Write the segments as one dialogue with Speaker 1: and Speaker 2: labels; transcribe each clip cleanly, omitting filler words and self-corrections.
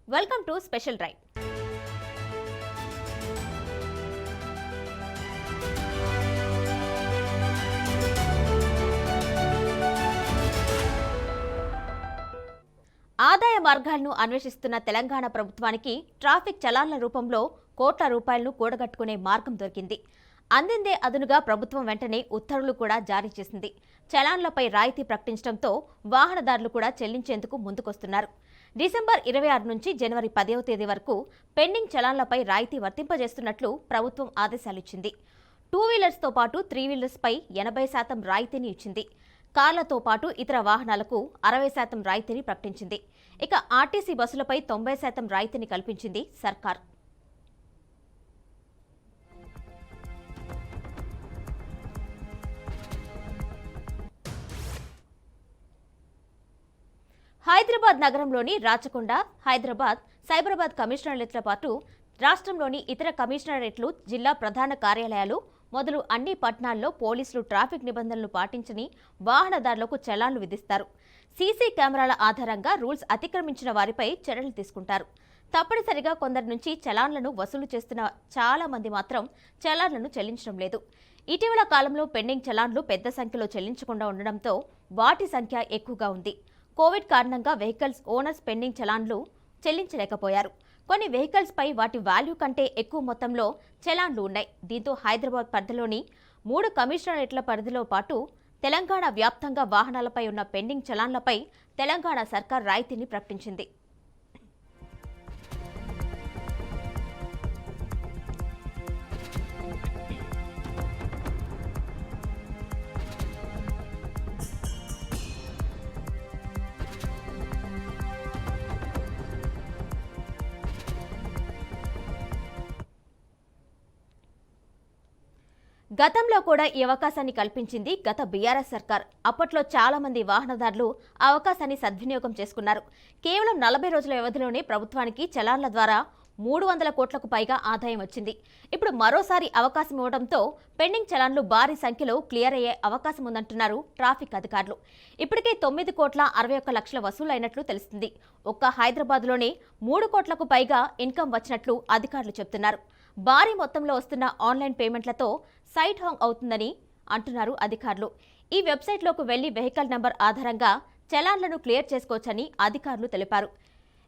Speaker 1: Welcome to special drive. ఆదాయ మార్గాలను అన్వేషిస్తున్న తెలంగాణ ప్రభుత్వానికి ట్రాఫిక్ చలాన్ల రూపంలో కోట్ల రూపాయలను కూడగట్టుకునే మార్గం దొరికింది. అందిందే అదునుగా ప్రభుత్వం వెంటనే ఉత్తర్వులు కూడా జారీ చేసింది. చలాన్లపై రాయితీ ప్రకటించడంతో వాహనదారులు కూడా చెల్లించేందుకు ముందుకొస్తున్నారు. డిసెంబర్ 26 నుంచి జనవరి 10వ తేదీ వరకు పెండింగ్ చలాన్లపై రాయితీ వర్తింపజేస్తున్నట్లు ప్రభుత్వం ఆదేశాలిచ్చింది. 2 వీలర్స్తో పాటు 3 వీలర్స్పై 80% రాయితీని ఇచ్చింది. కార్లతో పాటు ఇతర వాహనాలకు 60% రాయితీని ప్రకటించింది. ఇక ఆర్టీసీ బస్సులపై 90% రాయితీని కల్పించింది సర్కార్. హైదరాబాద్ నగరంలోని రాచకొండ, హైదరాబాద్, సైబరాబాద్ కమిషనరేట్ల పాటు రాష్ట్రంలోని ఇతర కమిషనరేట్లు, జిల్లా ప్రధాన కార్యాలయాలు మొదలు అన్ని పట్టణాల్లో పోలీసులు ట్రాఫిక్ నిబంధనలు పాటించని వాహనదారులకు చలాన్లు విధిస్తారు. సీసీ కెమెరాల ఆధారంగా రూల్స్ అతిక్రమించిన వారిపై చర్యలు తీసుకుంటారు. తప్పనిసరిగా కొందరి నుంచి చలాన్లను వసూలు చేస్తున్న చాలా మంది మాత్రం చలాన్లను చెల్లించడం లేదు. ఇటీవల కాలంలో పెండింగ్ చలాన్లు పెద్ద సంఖ్యలో చెల్లించకుండా ఉండడంతో వాటి సంఖ్య ఎక్కువగా ఉంది. కోవిడ్ కారణంగా వెహికల్స్ ఓనర్స్ పెండింగ్ చలాన్లు చెల్లించలేకపోయారు. కొన్ని వెహికల్స్ పై వాటి వాల్యూ కంటే ఎక్కువ మొత్తంలో చలాన్లు ఉన్నాయి. దీంతో హైదరాబాద్ పరిధిలోని 3 కమిషనరేట్ల పరిధిలో పాటు తెలంగాణ వ్యాప్తంగా వాహనాలపై ఉన్న పెండింగ్ చలాన్లపై తెలంగాణ సర్కార్ రాయితీని ప్రకటించింది. గతంలో కూడా ఈ అవకాశాన్ని కల్పించింది గత బీఆర్ఎస్ సర్కార్. అప్పట్లో చాలా మంది వాహనదారులు ఆ అవకాశాన్ని సద్వినియోగం చేసుకున్నారు. కేవలం 40 రోజుల వ్యవధిలోనే ప్రభుత్వానికి చలాన్ల ద్వారా 300 కోట్లకు పైగా ఆదాయం వచ్చింది. ఇప్పుడు మరోసారి అవకాశం ఇవ్వడంతో పెండింగ్ చలాన్లు భారీ సంఖ్యలో క్లియర్ అయ్యే అవకాశం ఉందంటున్నారు ట్రాఫిక్ అధికారులు. ఇప్పటికే 9,61,00,000 వసూలైనట్లు తెలుస్తుంది. ఒక్క హైదరాబాద్లోనే 3 కోట్లకు పైగా ఇన్కమ్ వచ్చినట్లు అధికారులు చెబుతున్నారు. భారీ మొత్తంలో వస్తున్న ఆన్లైన్ పేమెంట్లతో సైట్ హ్యాంగ్ అవుతుందని అంటున్నారు అధికారులు. ఈ వెబ్సైట్లోకి వెళ్లి వెహికల్ నంబర్ ఆధారంగా చలాన్లను క్లియర్ చేసుకోవచ్చని అధికారులు తెలిపారు.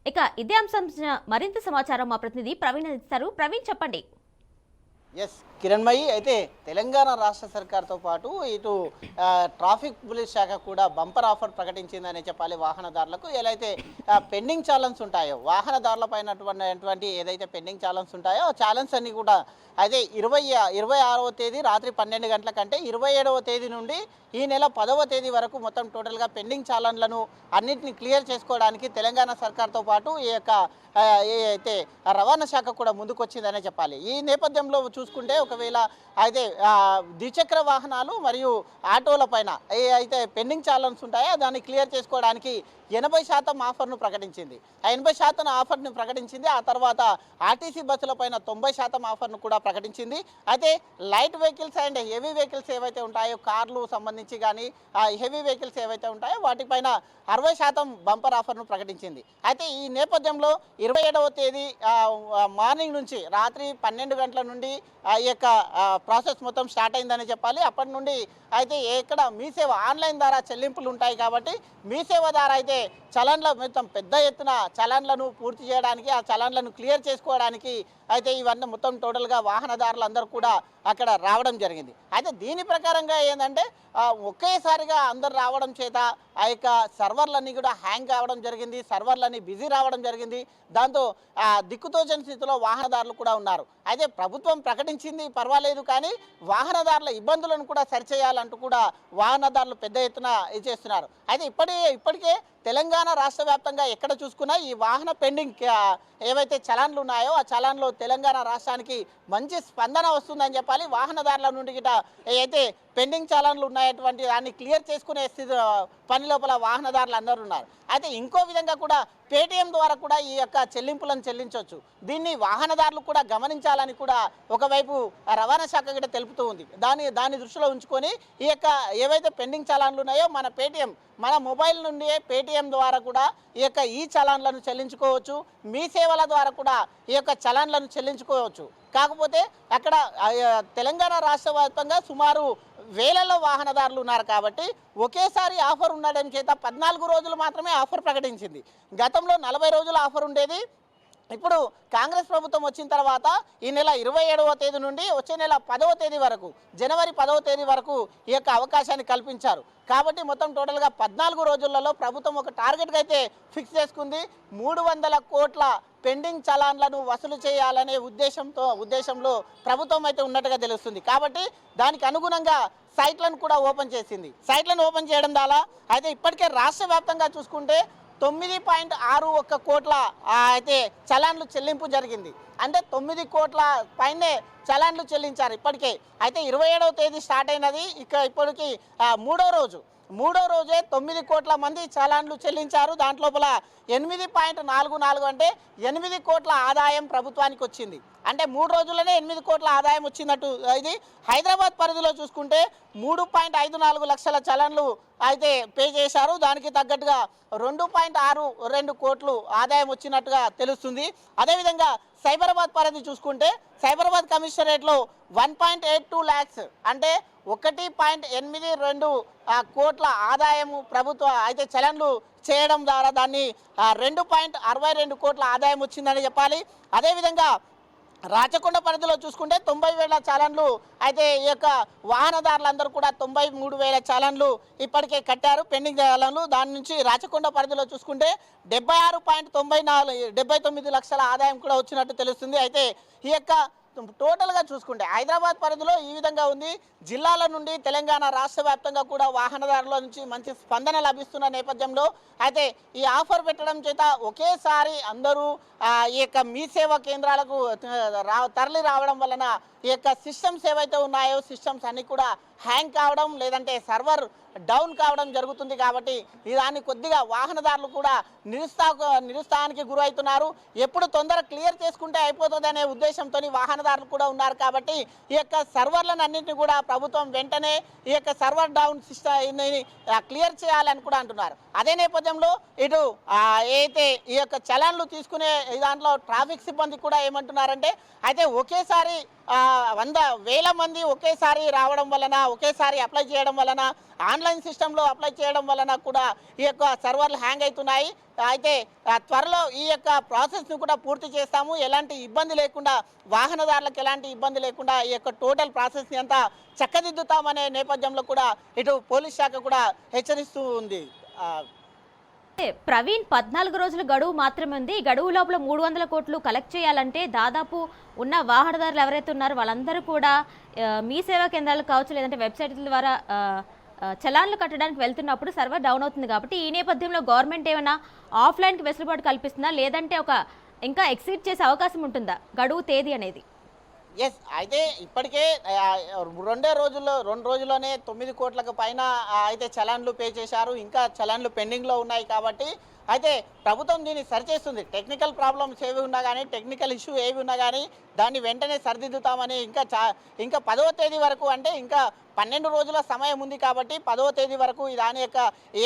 Speaker 1: ఇక ఇదే అంశం మరింత సమాచారం మా ప్రతినిధి ప్రవీణ్ అందిస్తారు. ప్రవీణ్, చెప్పండి.
Speaker 2: ఎస్ కిరణ్మయి, అయితే తెలంగాణ రాష్ట్ర సర్కార్తో పాటు ఇటు ట్రాఫిక్ పోలీస్ శాఖ కూడా బంపర్ ఆఫర్ ప్రకటించిందని చెప్పాలి వాహనదారులకు. ఎలా అయితే పెండింగ్ ఛాలెన్స్ ఉంటాయో వాహనదారుల పైనటువంటి ఏదైతే పెండింగ్ ఛాలెన్స్ ఉంటాయో ఆ ఛాలెన్స్ అన్ని కూడా అయితే 26వ తేదీ రాత్రి 12 గంటల కంటే 27వ తేదీ నుండి ఈ నెల 10వ తేదీ వరకు మొత్తం టోటల్గా పెండింగ్ ఛాలెన్లను అన్నింటినీ క్లియర్ చేసుకోవడానికి తెలంగాణ సర్కార్తో పాటు ఈ యొక్క అయితే రవాణా శాఖ కూడా ముందుకొచ్చిందనే చెప్పాలి. ఈ నేపథ్యంలో చూసుకుంటే ఒకవేళ అయితే ద్విచక్ర వాహనాలు మరియు ఆటోల పైన అయితే పెండింగ్ ఛాలెన్స్ ఉంటాయో దాన్ని క్లియర్ చేసుకోవడానికి 80% ఆఫర్ను ప్రకటించింది. ఆ 80% ఆఫర్ను ప్రకటించింది. ఆ తర్వాత ఆర్టీసీ బస్సుల పైన 90% ఆఫర్ను కూడా ప్రకటించింది. అయితే light vehicles and heavy vehicles ఏవైతే ఉంటాయో కార్లు సంబంధించి కానీ ఆ హెవీ వెహికల్స్ ఏవైతే ఉంటాయో వాటిపైన 60% బంపర్ ఆఫర్ను ప్రకటించింది. అయితే ఈ నేపథ్యంలో 27వ తేదీ మార్నింగ్ నుంచి రాత్రి 12 గంటల నుండి ఈ యొక్క ప్రాసెస్ మొత్తం స్టార్ట్ అయిందని చెప్పాలి. అప్పటి నుండి అయితే ఎక్కడ మీ సేవ ఆన్లైన్ ద్వారా చెల్లింపులు ఉంటాయి కాబట్టి మీ సేవ ద్వారా అయితే చలాన్ల మొత్తం పెద్ద ఎత్తున చలాన్లను పూర్తి చేయడానికి ఆ చలాన్లను క్లియర్ చేసుకోవడానికి అయితే ఇవన్నీ మొత్తం టోటల్గా వాహనదారులు అందరూ కూడా అక్కడ రావడం జరిగింది. అయితే దీని ప్రకారంగా ఏంటంటే ఒకేసారిగా అందరు రావడం చేత ఆ యొక్క సర్వర్లన్నీ కూడా హ్యాంగ్ కావడం జరిగింది, సర్వర్లన్నీ బిజీ రావడం జరిగింది. దాంతో దిక్కుతోచని స్థితిలో వాహనదారులు కూడా ఉన్నారు. అయితే ప్రభుత్వం ప్రకటించింది పర్వాలేదు, కానీ వాహనదారుల ఇబ్బందులను కూడా సరిచేయాలంటూ కూడా వాహనదారులు పెద్ద ఎత్తున చేస్తున్నారు. అయితే ఇప్పటికే తెలంగాణ రాష్ట్ర వ్యాప్తంగా ఎక్కడ చూసుకున్నా ఈ వాహన పెండింగ్ ఏవైతే చలాన్లు ఉన్నాయో ఆ చలాన్లో తెలంగాణ రాష్ట్రానికి మంచి స్పందన వస్తుందని చెప్పాలి. వాహనదారుల నుండి గిట అయితే పెండింగ్ చలాన్లు ఉన్నటువంటి దాన్ని క్లియర్ చేసుకునే పని లోపల వాహనదారులు అందరూ ఉన్నారు. అయితే ఇంకో విధంగా కూడా పేటీఎం ద్వారా కూడా ఈ యొక్క చెల్లింపులను చెల్లించవచ్చు. దీన్ని వాహనదారులు కూడా గమనించాలని కూడా ఒకవైపు రవాణా శాఖ కూడా తెలుపుతూ ఉంది. దాన్ని దృష్టిలో ఉంచుకొని ఈ యొక్క ఏవైతే పెండింగ్ చలాన్లు ఉన్నాయో మన మొబైల్ నుండి పేటీఎం ద్వారా కూడా ఈ యొక్క ఈ చలాన్లను చెల్లించుకోవచ్చు. మీ సేవల ద్వారా కూడా ఈ యొక్క చలాన్లను చెల్లించుకోవచ్చు. కాకపోతే అక్కడ తెలంగాణ రాష్ట్ర వ్యాప్తంగా సుమారు వేలలో వాహనదారులు ఉన్నారు కాబట్టి ఒకేసారి ఆఫర్ ఉండడం చేత 14 రోజులు మాత్రమే ఆఫర్ ప్రకటించింది. గతంలో 40 రోజుల ఆఫర్ ఉండేది. ఇప్పుడు కాంగ్రెస్ ప్రభుత్వం వచ్చిన తర్వాత ఈ నెల 27వ తేదీ నుండి వచ్చే నెల 10వ తేదీ వరకు, జనవరి 10వ తేదీ వరకు ఈ యొక్క అవకాశాన్ని కల్పించారు. కాబట్టి మొత్తం టోటల్గా 14 రోజులలో ప్రభుత్వం ఒక టార్గెట్గా అయితే ఫిక్స్ చేసుకుంది. 300 కోట్ల పెండింగ్ చలాన్లను వసూలు చేయాలనే ఉద్దేశంలో ప్రభుత్వం అయితే ఉన్నట్టుగా తెలుస్తుంది. కాబట్టి దానికి అనుగుణంగా సైట్లను కూడా ఓపెన్ చేసింది. సైట్లను ఓపెన్ చేయడం ద్వారా అయితే ఇప్పటికే రాష్ట్ర వ్యాప్తంగా చూసుకుంటే 9.61 కోట్ల అయితే చలాన్లు చెల్లింపు జరిగింది. అంటే 9 కోట్ల పైనే చలాన్లు చెల్లించారు ఇప్పటికే. అయితే 27వ తేదీ స్టార్ట్ అయినది. ఇప్పటికి మూడో రోజే 9 కోట్ల మంది చలాన్లు చెల్లించారు. దాంట్లోపల 8.44 అంటే 8 కోట్ల ఆదాయం ప్రభుత్వానికి వచ్చింది. అంటే 3 రోజుల్లోనే 8 కోట్ల ఆదాయం వచ్చినట్టు. ఇది హైదరాబాద్ పరిధిలో చూసుకుంటే 3.54 లక్షల చలాన్లు అయితే పే చేశారు. దానికి తగ్గట్టుగా 2.62 కోట్లు ఆదాయం వచ్చినట్టుగా తెలుస్తుంది. అదేవిధంగా సైబరాబాద్ పరిధి చూసుకుంటే సైబరాబాద్ కమిషనరేట్లో 1.82 ల్యాక్స్ అంటే 1.82 కోట్ల ఆదాయము ప్రభుత్వ అయితే చలాన్లు చేయడం ద్వారా దాన్ని 2.62 కోట్ల ఆదాయం వచ్చిందని చెప్పాలి. అదేవిధంగా రాచకొండ పరిధిలో చూసుకుంటే 90,000 చలాన్లు అయితే ఈ యొక్క వాహనదారులందరూ కూడా 93,000 చలాన్లు ఇప్పటికే కట్టారు, పెండింగ్ చలాన్లు. దాని నుంచి రాచకొండ పరిధిలో చూసుకుంటే 76.79 లక్షల ఆదాయం కూడా వచ్చినట్టు తెలుస్తుంది. అయితే ఈ యొక్క టోటల్గా చూసుకుంటే హైదరాబాద్ పరిధిలో ఈ విధంగా ఉంది. జిల్లాల నుండి తెలంగాణ రాష్ట్ర వ్యాప్తంగా కూడా వాహనదారుల నుంచి మంచి స్పందన లభిస్తున్న నేపథ్యంలో అయితే ఈ ఆఫర్ పెట్టడం చేత ఒకేసారి అందరూ ఈ యొక్క మీ సేవా కేంద్రాలకు తరలి రావడం వలన ఈ యొక్క సిస్టమ్స్ ఏవైతే ఉన్నాయో సిస్టమ్స్ అన్నీ కూడా హ్యాంగ్ కావడం లేదంటే సర్వర్ డౌన్ కావడం జరుగుతుంది. కాబట్టి దాన్ని కొద్దిగా వాహనదారులు కూడా నిరుత్సాహానికి గురవుతున్నారు. ఎప్పుడు తొందర క్లియర్ చేసుకుంటే అయిపోతుంది అనే ఉద్దేశంతో వాహనదారులు కూడా ఉన్నారు. కాబట్టి ఈ యొక్క సర్వర్లను అన్నింటినీ కూడా ప్రభుత్వం వెంటనే ఈ యొక్క సర్వర్ డౌన్ సిస్టమ్ క్లియర్ చేయాలని కూడా అంటున్నారు. అదే నేపథ్యంలో ఇటు అయితే ఈ యొక్క చలాన్లు తీసుకునే దాంట్లో ట్రాఫిక్ సిబ్బంది కూడా ఏమంటున్నారంటే అయితే ఒకేసారి 100,000 మంది ఒకేసారి రావడం వలన ఒకేసారి అప్లై చేయడం వలన ఆన్లైన్ సిస్టంలో అప్లై చేయడం వలన కూడా ఈ యొక్క సర్వర్లు హ్యాంగ్ అవుతున్నాయి. అయితే త్వరలో ఈ యొక్క ప్రాసెస్ను కూడా పూర్తి చేస్తాము. ఎలాంటి ఇబ్బంది లేకుండా వాహనదారులకు ఎలాంటి ఇబ్బంది లేకుండా ఈ యొక్క టోటల్ ప్రాసెస్ని అంతా చక్కదిద్దుతామనే నేపథ్యంలో కూడా ఇటు పోలీస్ శాఖ కూడా హెచ్చరిస్తూ ఉంది.
Speaker 1: ప్రవీణ్ 14 రోజుల గడువు మాత్రమే ఉంది. ఈ గడువు లోపల 300 కోట్లు కలెక్ట్ చేయాలంటే దాదాపు ఉన్న వాహనదారులు ఎవరైతే ఉన్నారో వాళ్ళందరూ కూడా మీ సేవా కేంద్రాలు కావచ్చు లేదంటే వెబ్సైట్ల ద్వారా చలాన్లు కట్టడానికి వెళ్తున్నప్పుడు సర్వర్ డౌన్ అవుతుంది. కాబట్టి ఈ నేపథ్యంలో గవర్నమెంట్ ఏమైనా ఆఫ్లైన్కి వెసులుబాటు కల్పిస్తుందా లేదంటే ఇంకా ఎక్సీడ్ చేసే అవకాశం ఉంటుందా గడువు తేదీ అనేది?
Speaker 2: ఎస్, అయితే ఇప్పటికే 2 రోజుల్లోనే 9 కోట్లకు పైన అయితే చలాన్లు పే చేశారు. ఇంకా చలాన్లు పెండింగ్లో ఉన్నాయి. కాబట్టి అయితే ప్రభుత్వం దీన్ని సరిచేస్తుంది. టెక్నికల్ ప్రాబ్లమ్స్ ఏవి ఉన్నా కానీ టెక్నికల్ ఇష్యూ ఏవి ఉన్నా కానీ దాన్ని వెంటనే సరిదిద్దుతామని ఇంకా 10వ తేదీ వరకు అంటే ఇంకా 12 రోజుల సమయం ఉంది. కాబట్టి 10వ తేదీ వరకు దాని యొక్క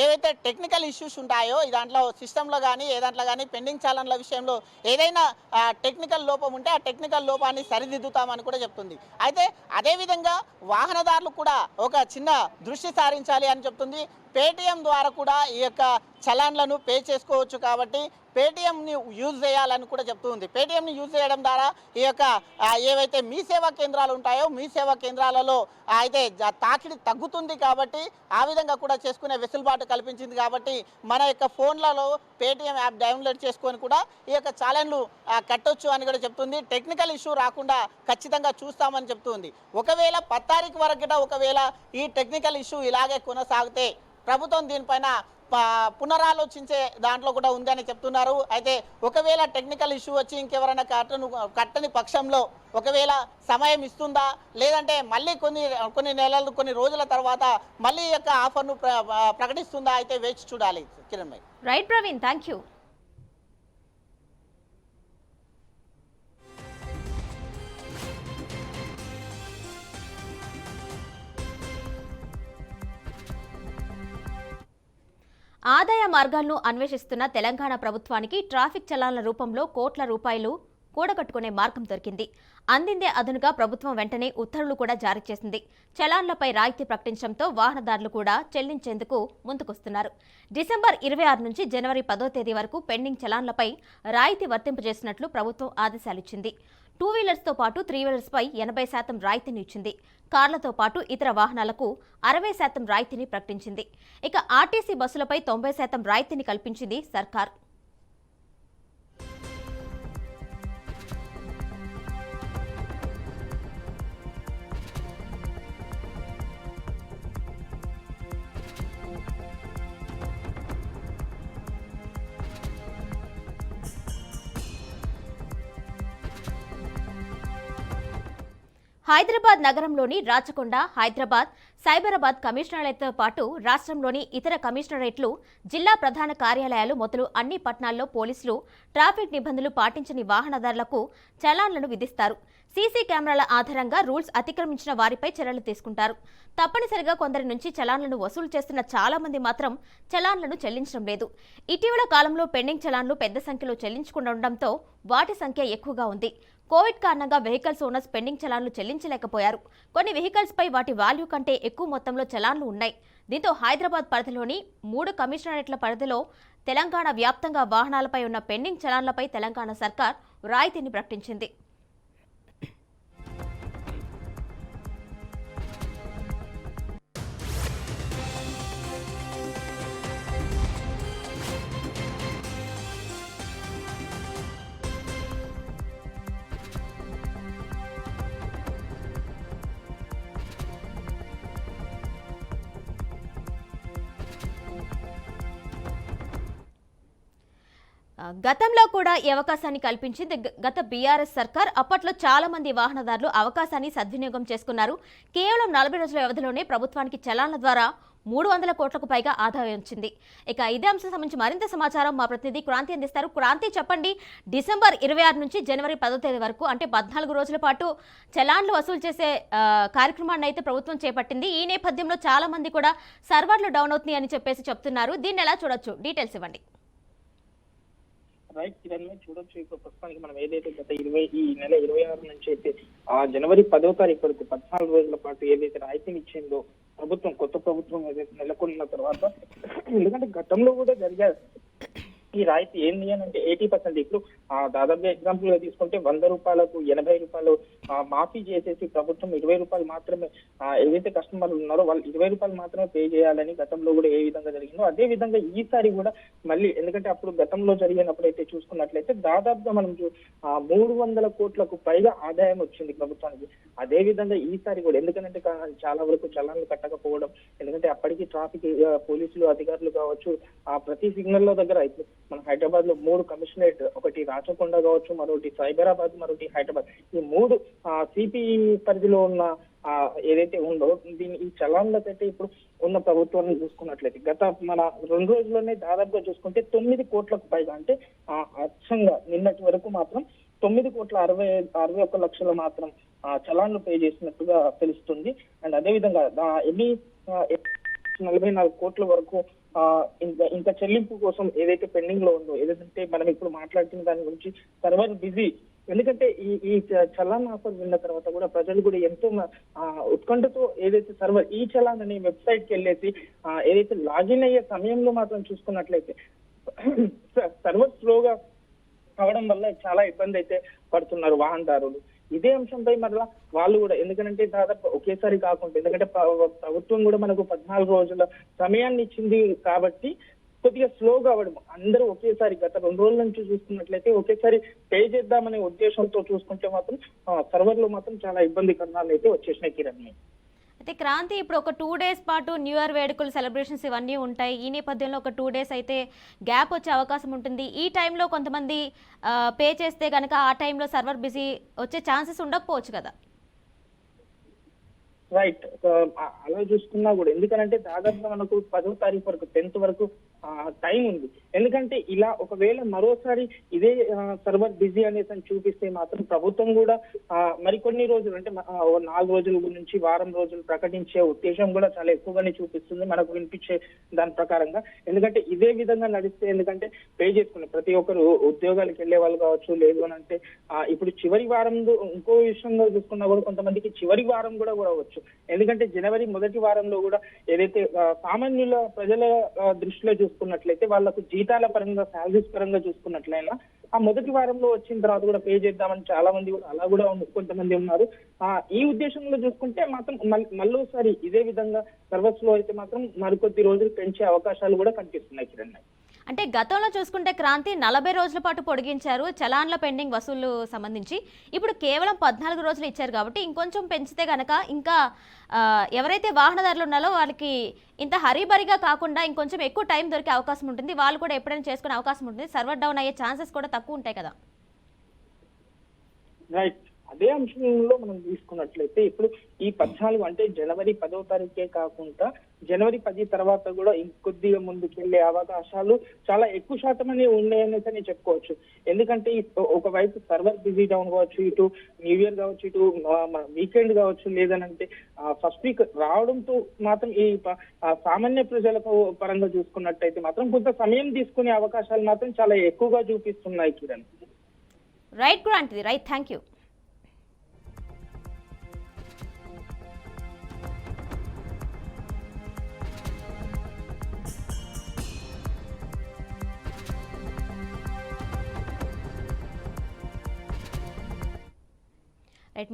Speaker 2: ఏవైతే టెక్నికల్ ఇష్యూస్ ఉంటాయో దాంట్లో సిస్టంలో కానీ దాంట్లో కానీ పెండింగ్ చలాన్ల విషయంలో ఏదైనా టెక్నికల్ లోపం ఉంటే ఆ టెక్నికల్ లోపాన్ని సరిదిద్దుతామని కూడా చెప్తుంది. అయితే అదేవిధంగా వాహనదారులు కూడా ఒక చిన్న దృష్టి సారించాలి అని చెప్తుంది. పేటీఎం ద్వారా కూడా ఈ యొక్క చలాన్లను పే చేసుకోవచ్చు. కాబట్టి పేటీఎంని యూజ్ చేయాలని కూడా చెప్తూ ఉంది. పేటీఎంని యూజ్ చేయడం ద్వారా ఈ యొక్క ఏవైతే మీ సేవా కేంద్రాలు ఉంటాయో మీ సేవా కేంద్రాలలో అయితే తాకిడి తగ్గుతుంది. కాబట్టి ఆ విధంగా కూడా చేసుకునే వెసులుబాటు కల్పించింది. కాబట్టి మన యొక్క ఫోన్లలో పేటీఎం యాప్ డౌన్లోడ్ చేసుకొని కూడా ఈ యొక్క చలాన్లు కట్టొచ్చు అని కూడా చెప్తుంది. టెక్నికల్ ఇష్యూ రాకుండా ఖచ్చితంగా చూస్తామని చెప్తుంది. ఒకవేళ 10 తారీఖు వరకు ఒకవేళ ఈ టెక్నికల్ ఇష్యూ ఇలాగే కొనసాగితే ప్రభుత్వం దీనిపైన పునరాలోచించే దాంట్లో కూడా ఉందని చెప్తున్నారు. అయితే ఒకవేళ టెక్నికల్ ఇష్యూ వచ్చి ఇంకెవరైనా కట్టని పక్షంలో ఒకవేళ సమయం ఇస్తుందా, లేదంటే మళ్ళీ కొన్ని నెలలు కొన్ని రోజుల తర్వాత మళ్ళీ ఈ యొక్క ఆఫర్ను ప్రకటిస్తుందా అయితే వేచి చూడాలి కిరణ్ భాయ్.
Speaker 1: Right Praveen, thank you. ఆదాయ మార్గాలను అన్వేషిస్తున్న తెలంగాణ ప్రభుత్వానికి ట్రాఫిక్ చలాన్ల రూపంలో కోట్ల రూపాయలు కూడగట్టుకునే మార్గం దొరికింది. అందిందే అదునుగా ప్రభుత్వం వెంటనే ఉత్తర్వులు కూడా జారీ చేసింది. చలాన్లపై రాయితీ ప్రకటించడంతో వాహనదారులు కూడా చెల్లించేందుకు ముందుకొస్తున్నారు. డిసెంబర్ 26 నుంచి జనవరి 10వ తేదీ వరకు పెండింగ్ చలాన్లపై రాయితీ వర్తింపజేసినట్లు ప్రభుత్వం ఆదేశాలిచ్చింది. 2 వీలర్స్తో పాటు 3 వీలర్స్పై 80% రాయితీని ఇచ్చింది. కార్లతో పాటు ఇతర వాహనాలకు 60% రాయితీని ప్రకటించింది. ఇక ఆర్టీసీ బస్సులపై 90% రాయితీని కల్పించింది సర్కార్. హైదరాబాద్ నగరంలోని రాచకొండ, హైదరాబాద్, సైబరాబాద్ కమిషనరేట్లతో పాటు రాష్ట్రంలోని ఇతర కమిషనరేట్లు, జిల్లా ప్రధాన కార్యాలయాలు మొదలు అన్ని పట్టణాల్లో పోలీసులు ట్రాఫిక్ నిబంధనలు పాటించని వాహనదారులకు చలాన్లను విధిస్తారు. సీసీ కెమెరాల ఆధారంగా రూల్స్ అతిక్రమించిన వారిపై చర్యలు తీసుకుంటారు. తప్పనిసరిగా కొందరి నుంచి చలాన్లను వసూలు చేస్తున్న చాలా మంది మాత్రం చలాన్లను చెల్లించడం లేదు. ఇటీవల కాలంలో పెండింగ్ చలాన్లు పెద్ద సంఖ్యలో చెల్లించకుండడంతో వాటి సంఖ్య ఎక్కువగా ఉంది. కోవిడ్ కారణంగా వెహికల్స్ ఓనర్స్ పెండింగ్ చలాన్లు చెల్లించలేకపోయారు. కొన్ని వెహికల్స్ పై వాటి వాల్యూ కంటే ఎక్కువ మొత్తంలో చలాన్లు ఉన్నాయి. దీంతో హైదరాబాద్ పరిధిలోని 3 కమిషనరేట్ల పరిధిలో తెలంగాణ వ్యాప్తంగా వాహనాలపై ఉన్న పెండింగ్ చలాన్లపై తెలంగాణ సర్కార్ రాయితీని ప్రకటించింది. గతంలో కూడా ఈ అవకాశాన్ని కల్పించింది గత బీఆర్ఎస్ సర్కార్. అప్పట్లో చాలా మంది వాహనదారులు అవకాశాన్ని సద్వినియోగం చేసుకున్నారు. కేవలం 40 రోజుల వ్యవధిలోనే ప్రభుత్వానికి చలాన్ల ద్వారా 300 కోట్లకు పైగా ఆదాయం వచ్చింది. ఇక ఇదే అంశం సంబంధించి మరింత సమాచారం మా ప్రతినిధి క్రాంతి అందిస్తారు. క్రాంతి, చెప్పండి, డిసెంబర్ 26 నుంచి జనవరి 10వ తేదీ వరకు అంటే 14 రోజుల పాటు చలాన్లు వసూలు చేసే కార్యక్రమాన్ని అయితే ప్రభుత్వం చేపట్టింది. ఈ నేపథ్యంలో చాలా మంది కూడా సర్వర్లు డౌన్ అవుతున్నాయి అని చెప్తున్నారు. దీన్ని ఎలా చూడొచ్చు? డీటెయిల్స్ ఇవ్వండి.
Speaker 3: రైట్ కిరణ్, చూడొచ్చు ఇప్పుడు ప్రస్తుతానికి మనం ఏదైతే గత ఈ నెల 26 నుంచి అయితే జనవరి 10వ తారీఖు వరకు 14 రోజుల పాటు ఏదైతే రాయితీని ఇచ్చిందో ప్రభుత్వం, కొత్త ప్రభుత్వం ఏదైతే నెలకొన్న తర్వాత, ఎందుకంటే గతంలో కూడా జరిగారు ఈ రాయితీ. ఏంది అని అంటే 80%. ఇప్పుడు దాదాపుగా ఎగ్జాంపుల్ గా తీసుకుంటే 100 రూపాయలకు 80 రూపాయలు మాఫీ చేసేసి ప్రభుత్వం 20 రూపాయలు మాత్రమే ఏదైతే కస్టమర్లు ఉన్నారో వాళ్ళు 20 రూపాయలు మాత్రమే పే చేయాలని గతంలో కూడా ఏ విధంగా జరిగిందో అదే విధంగా ఈసారి కూడా మళ్ళీ, ఎందుకంటే అప్పుడు గతంలో జరిగినప్పుడు అయితే చూసుకున్నట్లయితే దాదాపుగా మనం 300 కోట్లకు పైగా ఆదాయం వచ్చింది ప్రభుత్వానికి. అదే విధంగా ఈసారి కూడా, ఎందుకంటే చాలా వరకు చలాన్లు కట్టకపోవడం, ఎందుకంటే అప్పటికి ట్రాఫిక్ పోలీసులు అధికారులు కావచ్చు ప్రతి సిగ్నల్ దగ్గర అయితే మన హైదరాబాద్ లో 3 కమిషనరేట్, ఒకటి రాచకొండ కావచ్చు, మరొకటి సైబరాబాద్, మరొకటి హైదరాబాద్, ఈ 3 సిపి పరిధిలో ఉన్న ఏదైతే ఉందో ఈ చలాన్లకైతే ఇప్పుడు ఉన్న ప్రభుత్వాన్ని చూసుకున్నట్లయితే గత మన 2 రోజుల్లోనే దాదాపుగా చూసుకుంటే 9 కోట్లకు పైగా, అంటే అచ్చంగా నిన్నటి వరకు మాత్రం 9,61 లక్షలు మాత్రం చలాన్లు పే చేసినట్టుగా తెలుస్తుంది. అండ్ అదే విధంగా 44 కోట్ల వరకు ఇంకా చెల్లింపు కోసం ఏదైతే పెండింగ్ లో ఉందో, ఏదైతే మనం ఇప్పుడు మాట్లాడుతున్న దాని గురించి సర్వర్ బిజీ. ఎందుకంటే ఈ చలాన్ ఆఫర్ విన్న తర్వాత కూడా ప్రజలు కూడా ఎంతో ఉత్కంఠతో ఏదైతే సర్వర్ ఈ చలాన్ అనే వెబ్సైట్ కి వెళ్ళేసి ఏదైతే లాగిన్ అయ్యే సమయంలో మాత్రం చూసుకున్నట్లయితే సర్వర్ స్లోగా అవడం వల్ల చాలా ఇబ్బంది అయితే పడుతున్నారు వాహనదారులు. ఇదే అంశంపై మరలా వాళ్ళు కూడా, ఎందుకంటే దాదాపు ఒకేసారి కాకుండా, ఎందుకంటే ప్రభుత్వం కూడా మనకు 14 రోజుల సమయాన్ని ఇచ్చింది కాబట్టి కొద్దిగా స్లోగా అవ్వడం, అందరూ ఒకేసారి గత 2 రోజుల నుంచి చూసుకున్నట్లయితే ఒకేసారి పే చేద్దామనే ఉద్దేశంతో చూసుకుంటే మాత్రం సర్వర్లు మాత్రం చాలా ఇబ్బందికరణాలు అయితే వచ్చేసినాయి కిరణ్.
Speaker 1: అయితే క్రాంతి ఇప్పుడు ఒక 2 డేస్ పాటు న్యూ ఇయర్ వేడుకలు సెలబ్రేషన్స్ ఇవన్నీ ఉంటాయి. ఈ నేపథ్యంలో ఒక 2 డేస్ అయితే గ్యాప్ వచ్చే అవకాశం ఉంటుంది. ఈ టైంలో కొంతమంది పే చేస్తే గనక ఆ టైంలో సర్వర్ బిజీ వచ్చే ఛాన్సెస్ ఉండకపోవచ్చు కదా.
Speaker 3: రైట్. అలా చూసుకున్నా కూడా ఎందుకనంటే దాదాపుగా మనకు 10వ తారీఖు వరకు 10th వరకు టైం ఉంది. ఎందుకంటే ఇలా ఒకవేళ మరోసారి ఇదే సర్వర్ బిజీ అనేసి అని చూపిస్తే మాత్రం ప్రభుత్వం కూడా మరికొన్ని రోజులు అంటే 4 రోజుల నుంచి వారం రోజులు ప్రకటించే ఉద్దేశం కూడా చాలా ఎక్కువగానే చూపిస్తుంది మనకు వినిపించే దాని ప్రకారంగా. ఎందుకంటే ఇదే విధంగా నడిస్తే ఎందుకంటే పే చేసుకునే ప్రతి ఒక్కరు ఉద్యోగాలకు వెళ్లే వాళ్ళు కావచ్చు, లేదు అని అంటే ఇప్పుడు చివరి వారం ఇంకో విషయంలో చూసుకున్నా కూడా కొంతమందికి చివరి వారం కూడా వచ్చు. ఎందుకంటే జనవరి మొదటి వారంలో కూడా ఏదైతే సామాన్యుల ప్రజల దృష్టిలో చూసుకున్నట్లయితే వాళ్ళకు జీతాల పరంగా శాలరీస్ పరంగా చూసుకున్నట్లయినా ఆ మొదటి వారంలో వచ్చిన తర్వాత కూడా పే చేద్దామని చాలా మంది కూడా అలా కూడా కొంతమంది ఉన్నారు. ఈ ఉద్దేశంలో చూసుకుంటే మాత్రం మళ్ళీసారి ఇదే విధంగా సర్వీస్ లో అయితే మాత్రం మరికొద్ది రోజులు పెంచే అవకాశాలు కూడా కనిపిస్తున్నాయి కిరణ్.
Speaker 1: అంటే గతంలో చూసుకుంటే క్రాంతి 40 రోజుల పాటు పొడిగించారు చలాన్ల పెండింగ్ వసూలు సంబంధించి. ఇప్పుడు కేవలం 14 రోజులు ఇచ్చారు కాబట్టి ఇంకొంచెం పెంచితే గనక ఇంకా ఎవరైతే వాహనదారులు ఉన్నారో వాళ్ళకి ఇంత హరీబరిగా కాకుండా ఇంకొంచెం ఎక్కువ టైం దొరికే అవకాశం ఉంటుంది. వాళ్ళు కూడా ఎప్పుడైనా చేసుకునే అవకాశం ఉంటుంది. సర్వర్ డౌన్ అయ్యే ఛాన్సెస్ కూడా తక్కువ ఉంటాయి కదా.
Speaker 3: రైట్. అదే అంశంలో మనం తీసుకున్నట్లయితే ఇప్పుడు ఈ 14 అంటే జనవరి 10వ తారీఖే కాకుండా జనవరి 10 తర్వాత కూడా ఇంకొద్దిగా ముందుకెళ్లే అవకాశాలు చాలా ఎక్కువ శాతం అనేవి ఉన్నాయనేసి చెప్పుకోవచ్చు. ఎందుకంటే ఒకవైపు సర్వర్ బిజీ డౌన్ కావచ్చు, ఇటు న్యూ ఇయర్ కావచ్చు, ఇటు వీకెండ్ కావచ్చు, లేదనంటే ఫస్ట్ వీక్ రావడంతో మాత్రం ఈ సామాన్య ప్రజలకు పరంగా చూసుకున్నట్టయితే మాత్రం కొంత సమయం తీసుకునే అవకాశాలు మాత్రం చాలా ఎక్కువగా చూపిస్తున్నాయి Kiran.
Speaker 1: Right Kranthi, right, thank you.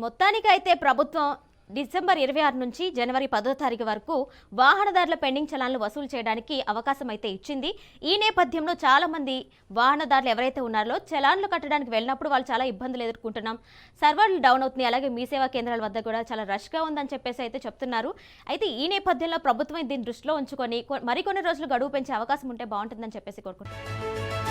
Speaker 1: మొత్తానికి అయితే ప్రభుత్వం డిసెంబర్ 26 నుంచి జనవరి 10వ తారీఖు వరకు వాహనదారుల పెండింగ్ చలాన్లు వసూలు చేయడానికి అవకాశం అయితే ఇచ్చింది. ఈ నేపథ్యంలో చాలా మంది వాహనదారులు ఎవరైతే ఉన్నారో చలాన్లు కట్టడానికి వెళ్ళినప్పుడు వాళ్ళు చాలా ఇబ్బందులు ఎదుర్కొంటున్నాం, సర్వర్లు డౌన్ అవుతున్నాయి, అలాగే మీ సేవా కేంద్రాల వద్ద కూడా చాలా రష్గా ఉందని చెప్పేసి అయితే చెప్తున్నారు. అయితే ఈ నేపథ్యంలో ప్రభుత్వం దీన్ని దృష్టిలో ఉంచుకొని మరికొన్ని రోజులు గడువు పెంచే అవకాశం ఉంటే బాగుంటుందని చెప్పేసి కోరుకుంటున్నారు.